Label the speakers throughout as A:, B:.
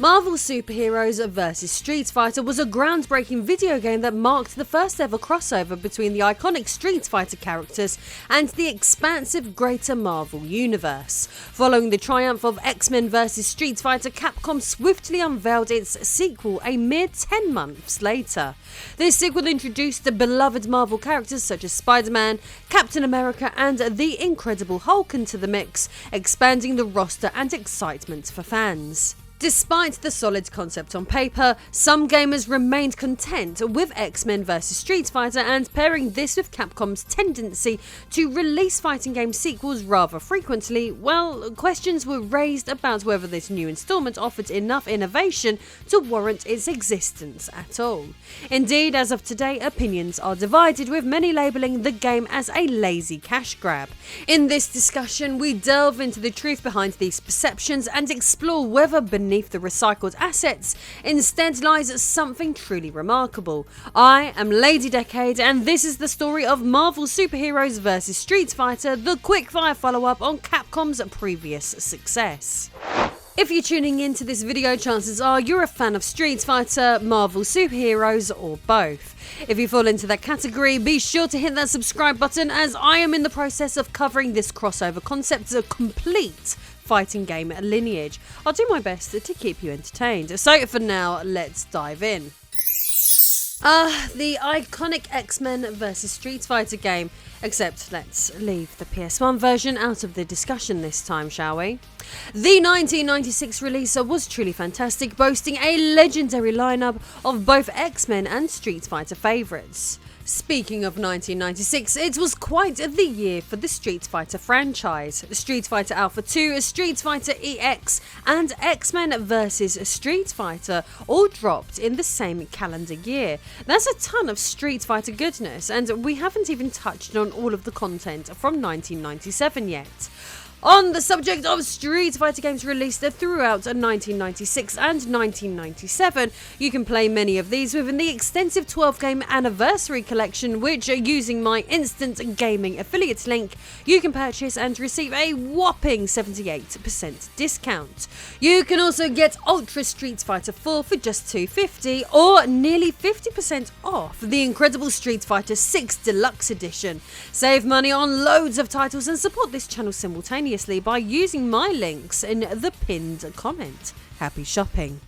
A: Marvel Superheroes vs. Street Fighter was a groundbreaking video game that marked the first ever crossover between the iconic Street Fighter characters and the expansive greater Marvel universe. Following the triumph of X-Men vs. Street Fighter, Capcom swiftly unveiled its sequel a mere 10 months later. This sequel introduced the beloved Marvel characters such as Spider-Man, Captain America and the Incredible Hulk into the mix, expanding the roster and excitement for fans. Despite the solid concept on paper, some gamers remained content with X-Men vs. Street Fighter, and pairing this with Capcom's tendency to release fighting game sequels rather frequently, well, questions were raised about whether this new installment offered enough innovation to warrant its existence at all. Indeed, as of today, opinions are divided, with many labelling the game as a lazy cash grab. In this discussion, we delve into the truth behind these perceptions and explore whether beneath the recycled assets instead lies something truly remarkable. I am Lady Decade, and this is the story of Marvel Superheroes vs. Street Fighter, the quickfire follow-up on Capcom's previous success. If you're tuning into this video, chances are you're a fan of Street Fighter, Marvel Superheroes, or both. If you fall into that category, be sure to hit that subscribe button, as I am in the process of covering this crossover concept a complete fighting game lineage. I'll do my best to keep you entertained. So for now, let's dive in. The iconic X-Men vs. Street Fighter game, except let's leave the PS1 version out of the discussion this time, shall we? The 1996 release was truly fantastic, boasting a legendary lineup of both X-Men and Street Fighter favourites. Speaking of 1996, it was quite the year for the Street Fighter franchise. Street Fighter Alpha 2, Street Fighter EX and X-Men vs. Street Fighter all dropped in the same calendar year. That's a ton of Street Fighter goodness, and we haven't even touched on all of the content from 1997 yet. On the subject of Street Fighter games released throughout 1996 and 1997, you can play many of these within the extensive 12-game anniversary collection, which, using my instant gaming affiliate link, you can purchase and receive a whopping 78% discount. You can also get Ultra Street Fighter 4 for just $2.50, or nearly 50% off the incredible Street Fighter 6 Deluxe Edition. Save money on loads of titles and support this channel simultaneously by using my links in the pinned comment. Happy shopping.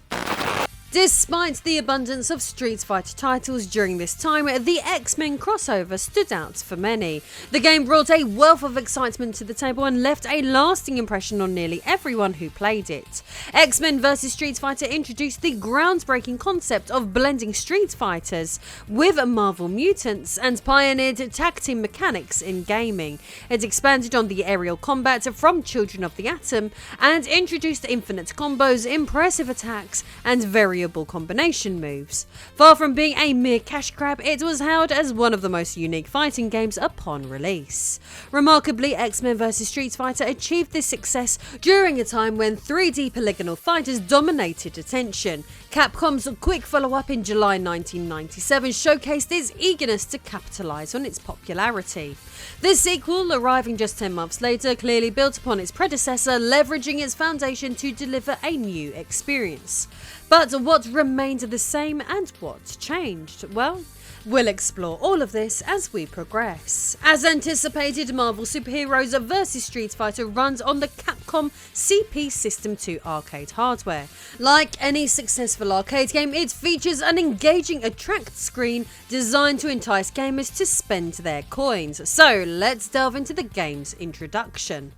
A: Despite the abundance of Street Fighter titles during this time, the X-Men crossover stood out for many. The game brought a wealth of excitement to the table and left a lasting impression on nearly everyone who played it. X-Men vs. Street Fighter introduced the groundbreaking concept of blending Street Fighters with Marvel mutants and pioneered tag team mechanics in gaming. It expanded on the aerial combat from Children of the Atom and introduced infinite combos, impressive attacks, and variable combination moves. Far from being a mere cash grab, it was hailed as one of the most unique fighting games upon release. Remarkably, X-Men vs. Street Fighter achieved this success during a time when 3D polygonal fighters dominated attention. Capcom's quick follow-up in July 1997 showcased its eagerness to capitalise on its popularity. The sequel, arriving just 10 months later, clearly built upon its predecessor, leveraging its foundation to deliver a new experience. But what remained the same and what changed? Well, we'll explore all of this as we progress. As anticipated, Marvel Superheroes vs. Street Fighter runs on the Capcom CP System 2 arcade hardware. Like any successful arcade game, it features an engaging attract screen designed to entice gamers to spend their coins. So let's delve into the game's introduction.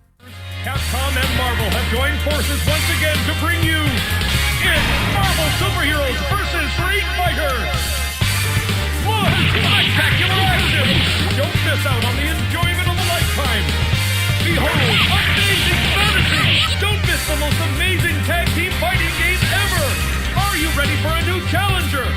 B: Capcom and Marvel have joined forces once again to bring you Marvel Superheroes vs. Street Fighter! What spectacular action! Don't miss out on the enjoyment of a lifetime! Behold, amazing fantasy! Don't miss the most amazing tag team fighting game ever! Are you ready for a new challenger?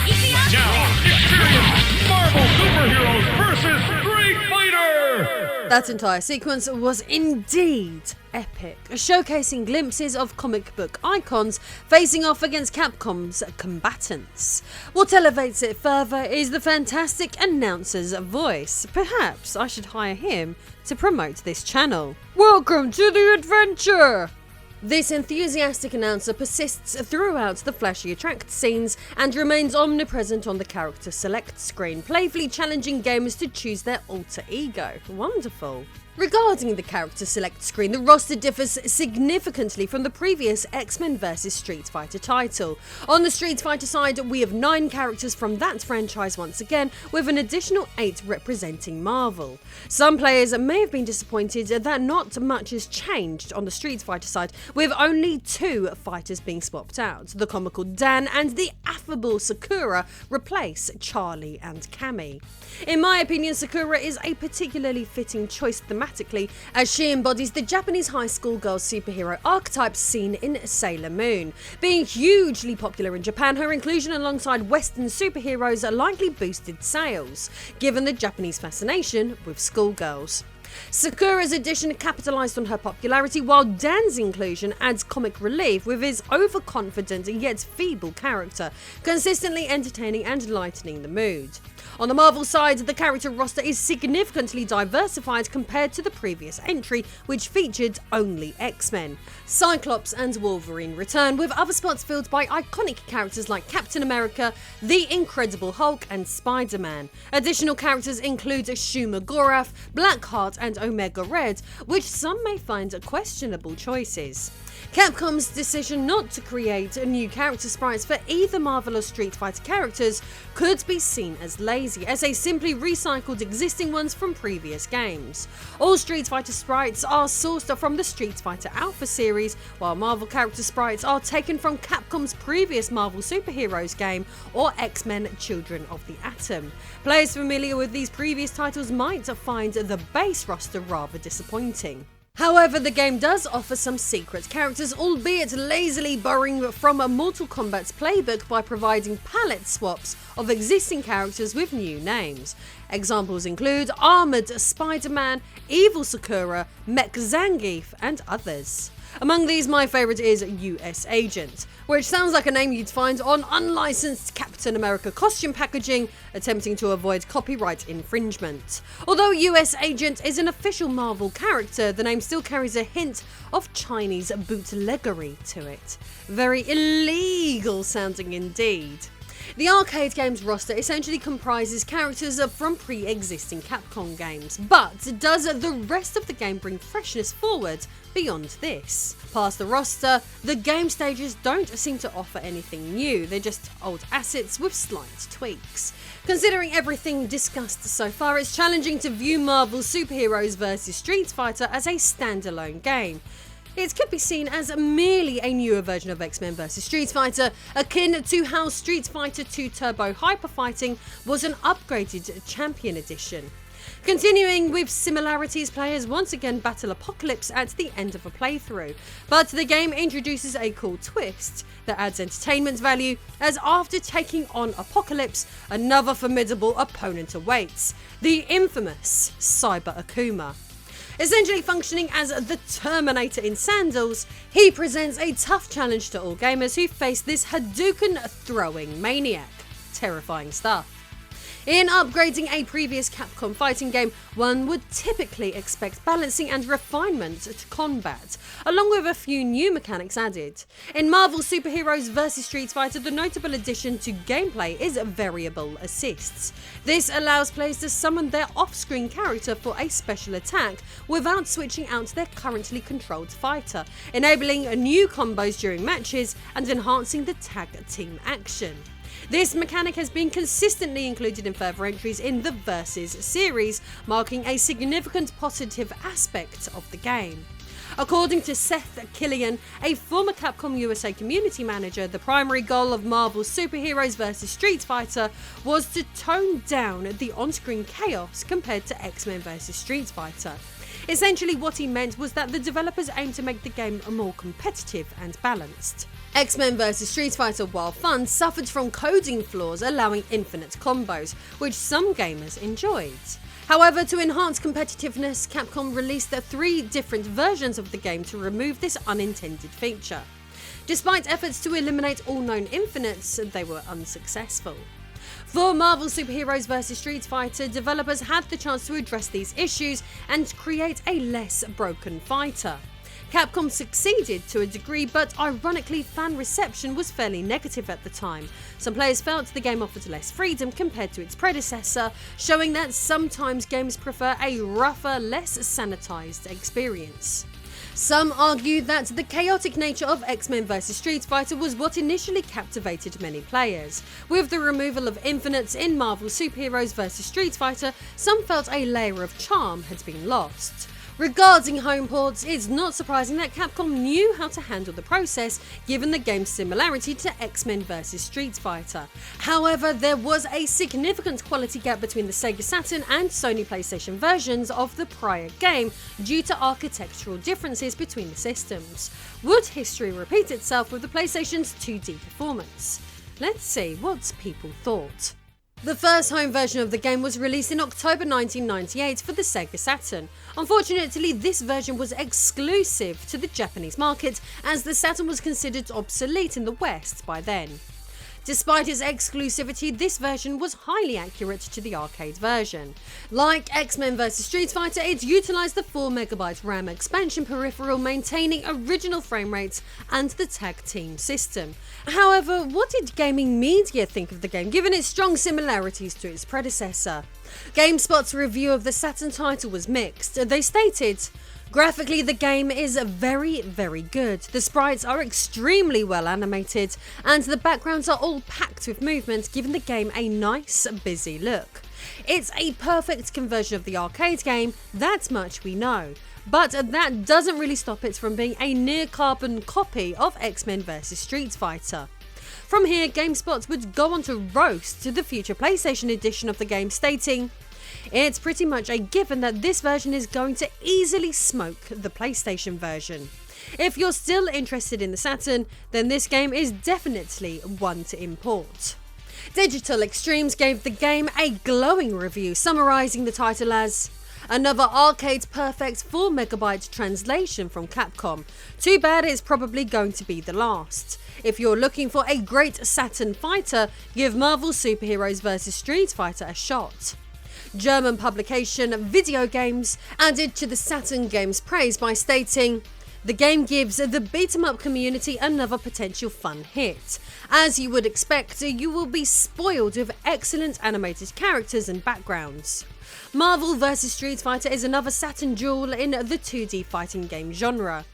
B: Now, experience Marvel Superheroes vs. Street Fighter!
A: That entire sequence was indeed epic, showcasing glimpses of comic book icons facing off against Capcom's combatants. What elevates it further is the fantastic announcer's voice. Perhaps I should hire him to promote this channel. Welcome to the adventure! This enthusiastic announcer persists throughout the flashy attract scenes and remains omnipresent on the character select screen, playfully challenging gamers to choose their alter ego. Wonderful. Regarding the character select screen, the roster differs significantly from the previous X-Men vs Street Fighter title. On the Street Fighter side, we have 9 characters from that franchise once again, with an additional 8 representing Marvel. Some players may have been disappointed that not much has changed on the Street Fighter side, with only 2 fighters being swapped out. The comical Dan and the affable Sakura replace Charlie and Cammy. In my opinion, Sakura is a particularly fitting choice thematically, as she embodies the Japanese high school girl superhero archetype seen in Sailor Moon. Being hugely popular in Japan, her inclusion alongside Western superheroes likely boosted sales, given the Japanese fascination with schoolgirls. Sakura's addition capitalised on her popularity, while Dan's inclusion adds comic relief with his overconfident yet feeble character, consistently entertaining and lightening the mood. On the Marvel side, the character roster is significantly diversified compared to the previous entry, which featured only X-Men. Cyclops and Wolverine return, with other spots filled by iconic characters like Captain America, the Incredible Hulk and Spider-Man. Additional characters include Shuma Gorath, Blackheart and Omega Red, which some may find questionable choices. Capcom's decision not to create new character sprites for either Marvel or Street Fighter characters could be seen as lazy, as they simply recycled existing ones from previous games. All Street Fighter sprites are sourced from the Street Fighter Alpha series, while Marvel character sprites are taken from Capcom's previous Marvel Superheroes game or X-Men Children of the Atom. Players familiar with these previous titles might find the base roster rather disappointing. However, the game does offer some secret characters, albeit lazily borrowing from Mortal Kombat's playbook by providing palette swaps of existing characters with new names. Examples include Armoured Spider-Man, Evil Sakura, Mech Zangief, and others. Among these, my favourite is US Agent, which sounds like a name you'd find on unlicensed Captain America costume packaging, attempting to avoid copyright infringement. Although US Agent is an official Marvel character, the name still carries a hint of Chinese bootleggery to it. Very illegal sounding indeed. The arcade games roster essentially comprises characters from pre-existing Capcom games, but does the rest of the game bring freshness forward beyond this? Past the roster, the game stages don't seem to offer anything new, they're just old assets with slight tweaks. Considering everything discussed so far, it's challenging to view Marvel Superheroes vs Street Fighter as a standalone game. It could be seen as merely a newer version of X-Men vs Street Fighter, akin to how Street Fighter 2 Turbo Hyper Fighting was an upgraded Champion Edition. Continuing with similarities, players once again battle Apocalypse at the end of a playthrough, but the game introduces a cool twist that adds entertainment value, as after taking on Apocalypse, another formidable opponent awaits, the infamous Cyber Akuma. Essentially functioning as the Terminator in sandals, he presents a tough challenge to all gamers who face this Hadouken-throwing maniac. Terrifying stuff. In upgrading a previous Capcom fighting game, one would typically expect balancing and refinement to combat, along with a few new mechanics added. In Marvel Superheroes vs Street Fighter, the notable addition to gameplay is variable assists. This allows players to summon their off-screen character for a special attack without switching out their currently controlled fighter, enabling new combos during matches and enhancing the tag team action. This mechanic has been consistently included in further entries in the Versus series, marking a significant positive aspect of the game. According to Seth Killian, a former Capcom USA community manager, the primary goal of Marvel Superheroes vs Street Fighter was to tone down the on-screen chaos compared to X-Men vs Street Fighter. Essentially, what he meant was that the developers aimed to make the game more competitive and balanced. X-Men vs Street Fighter, while fun, suffered from coding flaws allowing infinite combos, which some gamers enjoyed. However, to enhance competitiveness, Capcom released 3 different versions of the game to remove this unintended feature. Despite efforts to eliminate all known infinites, they were unsuccessful. For Marvel Superheroes vs Street Fighter, developers had the chance to address these issues and create a less broken fighter. Capcom succeeded to a degree, but ironically fan reception was fairly negative at the time. Some players felt the game offered less freedom compared to its predecessor, showing that sometimes games prefer a rougher, less sanitized experience. Some argue that the chaotic nature of X-Men vs Street Fighter was what initially captivated many players. With the removal of infinites in Marvel Superheroes vs Street Fighter, some felt a layer of charm had been lost. Regarding home ports, it's not surprising that Capcom knew how to handle the process given the game's similarity to X-Men vs Street Fighter. However, there was a significant quality gap between the Sega Saturn and Sony PlayStation versions of the prior game due to architectural differences between the systems. Would history repeat itself with the PlayStation's 2D performance? Let's see what people thought. The first home version of the game was released in October 1998 for the Sega Saturn. Unfortunately, this version was exclusive to the Japanese market as the Saturn was considered obsolete in the West by then. Despite its exclusivity, this version was highly accurate to the arcade version. Like X-Men vs Street Fighter, it utilised the 4MB RAM expansion peripheral, maintaining original frame rates and the tag team system. However, what did gaming media think of the game given its strong similarities to its predecessor? GameSpot's review of the Saturn title was mixed. They stated, "Graphically, the game is very, very good. The sprites are extremely well animated, and the backgrounds are all packed with movement, giving the game a nice, busy look. It's a perfect conversion of the arcade game, that much we know. But that doesn't really stop it from being a near-carbon copy of X-Men vs Street Fighter." From here, GameSpot would go on to roast the future PlayStation edition of the game, stating, "It's pretty much a given that this version is going to easily smoke the PlayStation version. If you're still interested in the Saturn, then this game is definitely one to import." Digital Extremes gave the game a glowing review, summarising the title as, "Another arcade-perfect 4MB translation from Capcom. Too bad it's probably going to be the last. If you're looking for a great Saturn fighter, give Marvel Superheroes vs Street Fighter a shot." German publication Video Games added to the Saturn game's praise by stating, "The game gives the beat-em-up community another potential fun hit. As you would expect, you will be spoiled with excellent animated characters and backgrounds." Marvel vs Street Fighter is another Saturn jewel in the 2D fighting game genre.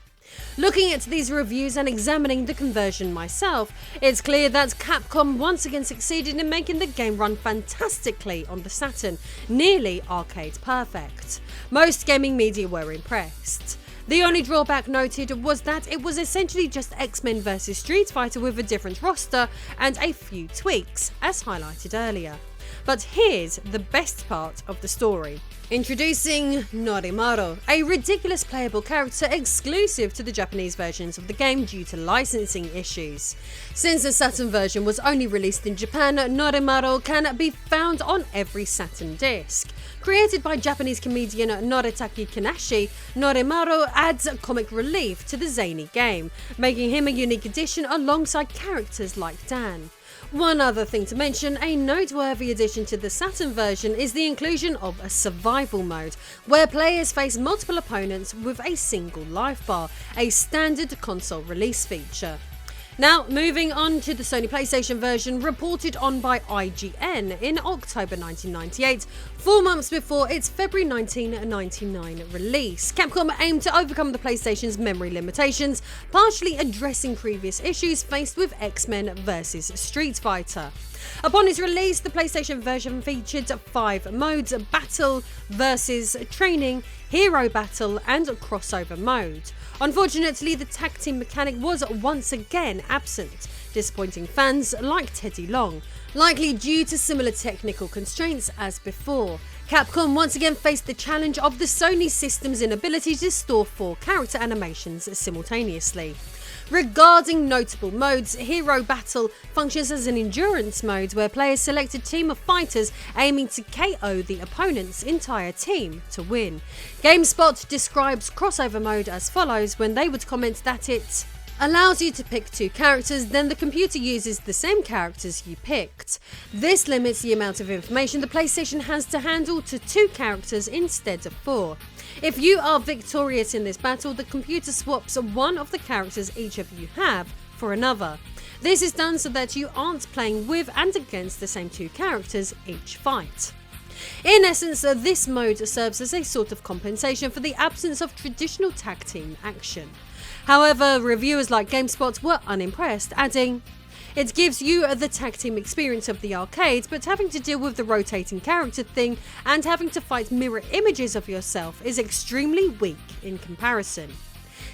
A: Looking at these reviews and examining the conversion myself, it's clear that Capcom once again succeeded in making the game run fantastically on the Saturn, nearly arcade perfect. Most gaming media were impressed. The only drawback noted was that it was essentially just X-Men vs Street Fighter with a different roster and a few tweaks, as highlighted earlier. But here's the best part of the story. Introducing Norimaru, a ridiculous playable character exclusive to the Japanese versions of the game due to licensing issues. Since the Saturn version was only released in Japan, Norimaru can be found on every Saturn disc. Created by Japanese comedian Noritaki Kanashi, Norimaru adds comic relief to the zany game, making him a unique addition alongside characters like Dan. One other thing to mention, a noteworthy addition to the Saturn version is the inclusion of a survival mode, where players face multiple opponents with a single life bar, a standard console release feature. Now, moving on to the Sony PlayStation version, reported on by IGN in October 1998, 4 months before its February 1999 release. Capcom aimed to overcome the PlayStation's memory limitations, partially addressing previous issues faced with X-Men vs Street Fighter. Upon its release, the PlayStation version featured 5 modes: Battle, Versus, Training, Hero Battle and Crossover mode. Unfortunately, the tag team mechanic was once again absent, disappointing fans like Teddy Long, likely due to similar technical constraints as before. Capcom once again faced the challenge of the Sony system's inability to store 4 character animations simultaneously. Regarding notable modes, Hero Battle functions as an endurance mode where players select a team of fighters aiming to KO the opponent's entire team to win. GameSpot describes Crossover mode as follows when they would comment that it allows you to pick 2 characters, then the computer uses the same characters you picked. This limits the amount of information the PlayStation has to handle to 2 characters instead of 4. If you are victorious in this battle, the computer swaps one of the characters each of you have for another. This is done so that you aren't playing with and against the same 2 characters each fight. In essence, this mode serves as a sort of compensation for the absence of traditional tag team action. However, reviewers like GameSpot were unimpressed, adding, "It gives you the tag team experience of the arcade, but having to deal with the rotating character thing and having to fight mirror images of yourself is extremely weak in comparison."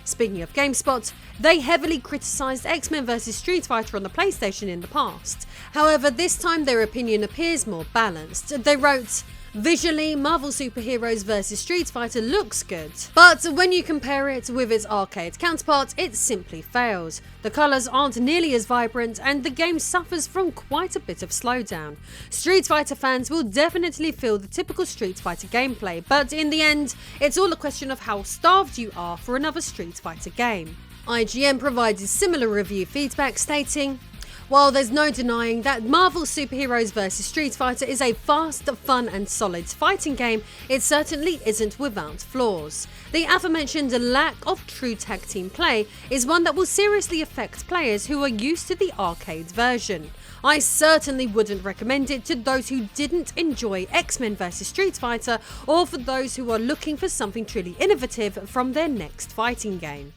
A: Speaking of GameSpot, they heavily criticised X-Men vs Street Fighter on the PlayStation in the past. However, this time their opinion appears more balanced. They wrote, "Visually, Marvel Superheroes vs Street Fighter looks good, but when you compare it with its arcade counterpart, it simply fails. The colours aren't nearly as vibrant and the game suffers from quite a bit of slowdown. Street Fighter fans will definitely feel the typical Street Fighter gameplay, but in the end, it's all a question of how starved you are for another Street Fighter game." IGN provided similar review feedback, stating, "While there's no denying that Marvel Superheroes vs Street Fighter is a fast, fun and solid fighting game, it certainly isn't without flaws. The aforementioned lack of true tag team play is one that will seriously affect players who are used to the arcade version. I certainly wouldn't recommend it to those who didn't enjoy X-Men vs Street Fighter or for those who are looking for something truly innovative from their next fighting game."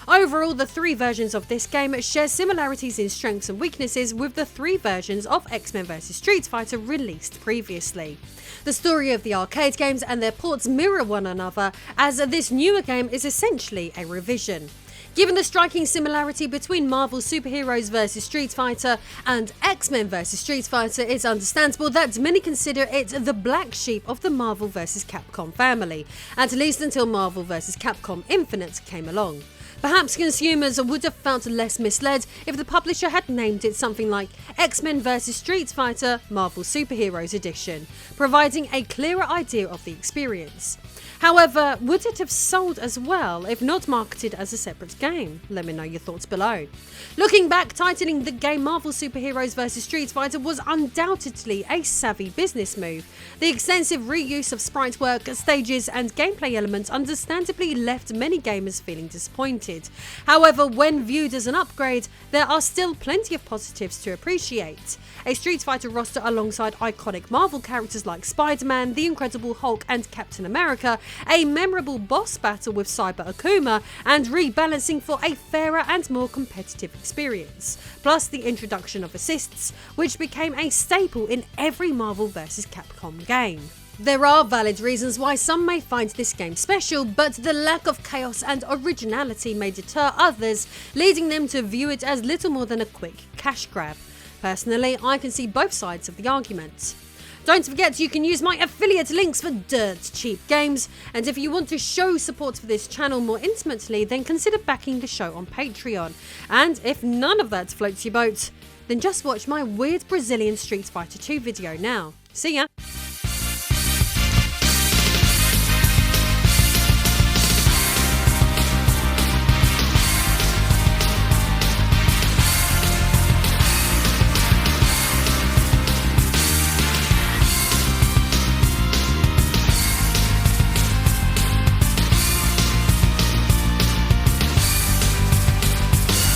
A: Overall, the 3 versions of this game share similarities in strengths and weaknesses with the 3 versions of X-Men vs Street Fighter released previously. The story of the arcade games and their ports mirror one another, as this newer game is essentially a revision. Given the striking similarity between Marvel Superheroes vs Street Fighter and X-Men vs Street Fighter, it's understandable that many consider it the black sheep of the Marvel vs Capcom family, at least until Marvel vs Capcom Infinite came along. Perhaps consumers would have felt less misled if the publisher had named it something like X-Men vs Street Fighter Marvel Superheroes Edition, providing a clearer idea of the experience. However, would it have sold as well if not marketed as a separate game? Let me know your thoughts below. Looking back, titling the game Marvel Superheroes vs Street Fighter was undoubtedly a savvy business move. The extensive reuse of sprite work, stages and gameplay elements understandably left many gamers feeling disappointed. However, when viewed as an upgrade, there are still plenty of positives to appreciate. A Street Fighter roster alongside iconic Marvel characters like Spider-Man, the Incredible Hulk and Captain America, a memorable boss battle with Cyber Akuma, and rebalancing for a fairer and more competitive experience, plus the introduction of assists, which became a staple in every Marvel vs Capcom game. There are valid reasons why some may find this game special, but the lack of chaos and originality may deter others, leading them to view it as little more than a quick cash grab. Personally, I can see both sides of the argument. Don't forget you can use my affiliate links for dirt cheap games, and if you want to show support for this channel more intimately, then consider backing the show on Patreon. And if none of that floats your boat, then just watch my weird Brazilian Street Fighter 2 video now. See ya!